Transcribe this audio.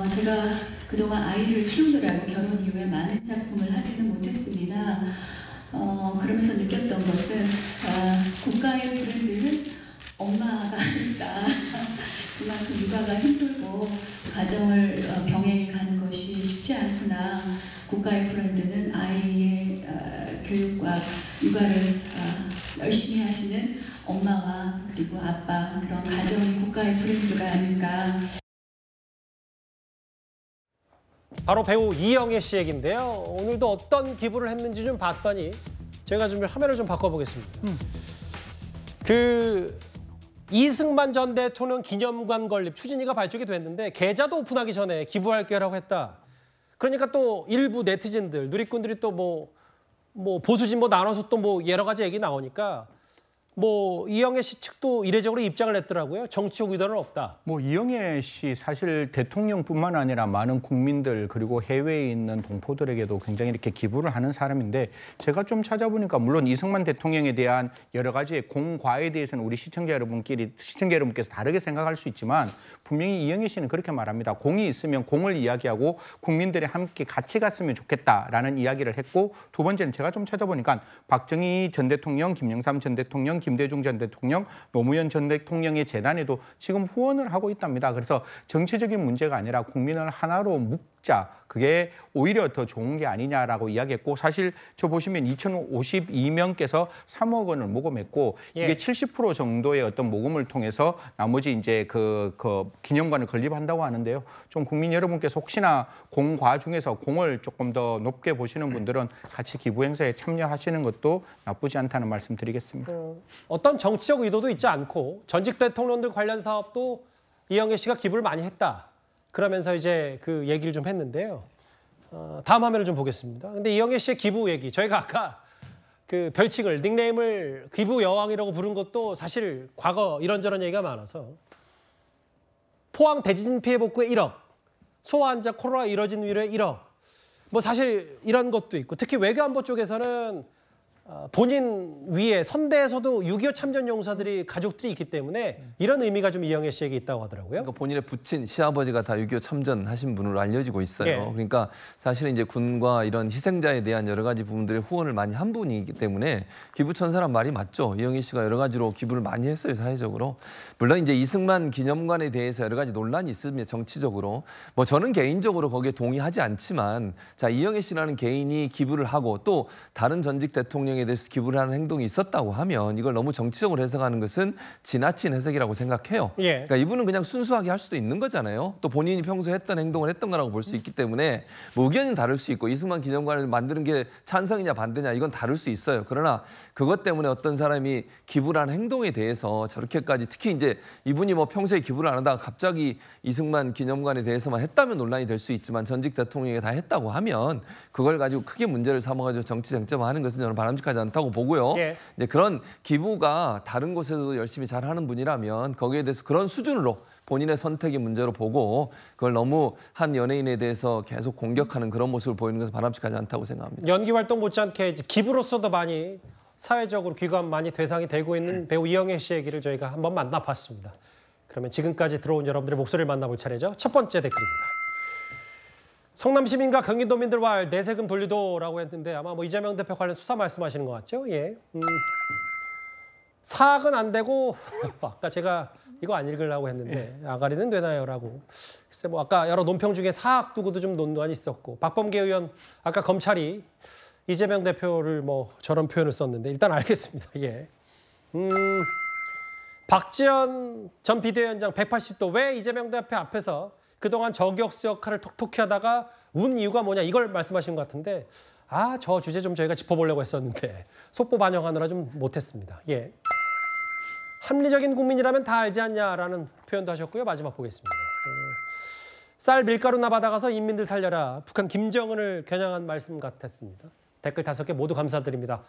제가 그동안 아이를 키우느라고 결혼 이후에 많은 작품을 하지는 못했습니다. 그러면서 느꼈던 것은 국가의 브랜드는 엄마가 아니다. 그만큼 육아가 힘들고 가정을 병행해 가는 것이 쉽지 않구나. 국가의 브랜드는 아이의 교육과 육아를 열심히 하시는 엄마와 그리고 아빠, 그런 가정이 국가의 브랜드가 아닐까. 바로 배우 이영애 씨 얘기인데요. 오늘도 어떤 기부를 했는지 좀 봤더니 제가 좀 화면을 좀 바꿔보겠습니다. 이승만 전 대통령 기념관 건립 추진위가 발족이 됐는데 계좌도 오픈하기 전에 기부할게라고 했다. 그러니까 또 일부 네티즌들, 누리꾼들이 또 뭐 보수진 나눠서 또 여러 가지 얘기 나오니까 이영애 씨 측도 이례적으로 입장을 냈더라고요. 정치적 의도는 없다. 이영애 씨 사실 대통령뿐만 아니라 많은 국민들 그리고 해외에 있는 동포들에게도 굉장히 이렇게 기부를 하는 사람인데, 제가 좀 찾아보니까 물론 이승만 대통령에 대한 여러 가지의 공과에 대해서는 우리 시청자 여러분께서 다르게 생각할 수 있지만, 분명히 이영애 씨는 그렇게 말합니다. 공이 있으면 공을 이야기하고 국민들이 함께 같이 갔으면 좋겠다라는 이야기를 했고, 두 번째는 제가 좀 찾아보니까 박정희 전 대통령, 김영삼 전 대통령, 김대중 전 대통령, 노무현 전 대통령의 재단에도 지금 후원을 하고 있답니다. 그래서 정치적인 문제가 아니라 국민을 하나로 묶자, 그게 오히려 더 좋은 게 아니냐라고 이야기했고, 사실 저 보시면 2,052명께서 3억 원을 모금했고, 이게 70% 정도의 어떤 모금을 통해서 나머지 이제 그 기념관을 건립한다고 하는데요. 좀 국민 여러분께서 혹시나 공과 중에서 공을 조금 더 높게 보시는 분들은 같이 기부 행사에 참여하시는 것도 나쁘지 않다는 말씀 드리겠습니다. 어떤 정치적 의도도 있지 않고 전직 대통령들 관련 사업도 이영애 씨가 기부를 많이 했다. 그러면서 이제 그 얘기를 좀 했는데요. 다음 화면을 좀 보겠습니다. 근데 이영애 씨의 기부 얘기, 저희가 아까 그 별칭을, 닉네임을 기부 여왕이라고 부른 것도 사실 과거 이런저런 얘기가 많아서, 포항 대지진 피해 복구에 1억, 소아 환자 코로나 이뤄진 위로에 1억, 사실 이런 것도 있고, 특히 외교안보 쪽에서는 본인 위에 선대에서도 6.25 참전 용사들이 가족들이 있기 때문에 이런 의미가 좀 이영애 씨에게 있다고 하더라고요. 그러니까 본인의 부친, 시아버지가 다 6.25 참전하신 분으로 알려지고 있어요. 예. 그러니까 사실은 이제 군과 이런 희생자에 대한 여러 가지 부분들의 후원을 많이 한 분이기 때문에 기부천사란 말이 맞죠. 이영애 씨가 여러 가지로 기부를 많이 했어요, 사회적으로. 물론 이제 이승만 기념관에 대해서 여러 가지 논란이 있으면 정치적으로 저는 개인적으로 거기에 동의하지 않지만, 자, 이영애 씨라는 개인이 기부를 하고 또 다른 전직 대통령 에 대해서 기부를 하는 행동이 있었다고 하면 이걸 너무 정치적으로 해석하는 것은 지나친 해석이라고 생각해요. 예. 그러니까 이분은 그냥 순수하게 할 수도 있는 거잖아요. 또 본인이 평소에 했던 행동을 했던 거라고 볼 수 있기 때문에 의견은 다를 수 있고, 이승만 기념관을 만드는 게 찬성이냐 반대냐 이건 다를 수 있어요. 그러나 그것 때문에 어떤 사람이 기부를 하는 행동에 대해서 저렇게까지, 특히 이제 이분이 평소에 기부를 안 하다가 갑자기 이승만 기념관에 대해서만 했다면 논란이 될 수 있지만, 전직 대통령이 다 했다고 하면 그걸 가지고 크게 문제를 삼아가지고 정치 쟁점화하는 것은 저는 바람직하지 않다고 보고요. 예. 이제 그런 기부가 다른 곳에서도 열심히 잘하는 분이라면 거기에 대해서 그런 수준으로 본인의 선택의 문제로 보고, 그걸 너무 한 연예인에 대해서 계속 공격하는 그런 모습을 보이는 것은 바람직하지 않다고 생각합니다. 연기 활동 못지않게 기부로서도 많이 사회적으로 귀감 많이 대상이 되고 있는 배우 이영애 씨 얘기를 저희가 한번 만나봤습니다. 그러면 지금까지 들어온 여러분들의 목소리를 만나볼 차례죠. 첫 번째 댓글입니다. 성남시민과 경기도민들과 내세금 돌리도라고 했는데, 아마 이재명 대표 관련 수사 말씀하시는 것 같죠? 예. 사학은 안 되고 아까 제가 이거 안 읽으려고 했는데 아가리는 되나요라고. 글쎄 아까 여러 논평 중에 사학 두고도 좀 논란이 있었고, 박범계 의원 아까 검찰이 이재명 대표를 저런 표현을 썼는데 일단 알겠습니다. 예. 박지원 전 비대위원장 180도 왜 이재명 대표 앞에서 그동안 저격수 역할을 톡톡히 하다가 운 이유가 뭐냐, 이걸 말씀하신 것 같은데, 저 주제 좀 저희가 짚어보려고 했었는데 속보 반영하느라 좀 못했습니다. 예. 합리적인 국민이라면 다 알지 않냐라는 표현도 하셨고요. 마지막 보겠습니다. 쌀 밀가루나 받아가서 인민들 살려라. 북한 김정은을 겨냥한 말씀 같았습니다. 댓글 5개 모두 감사드립니다.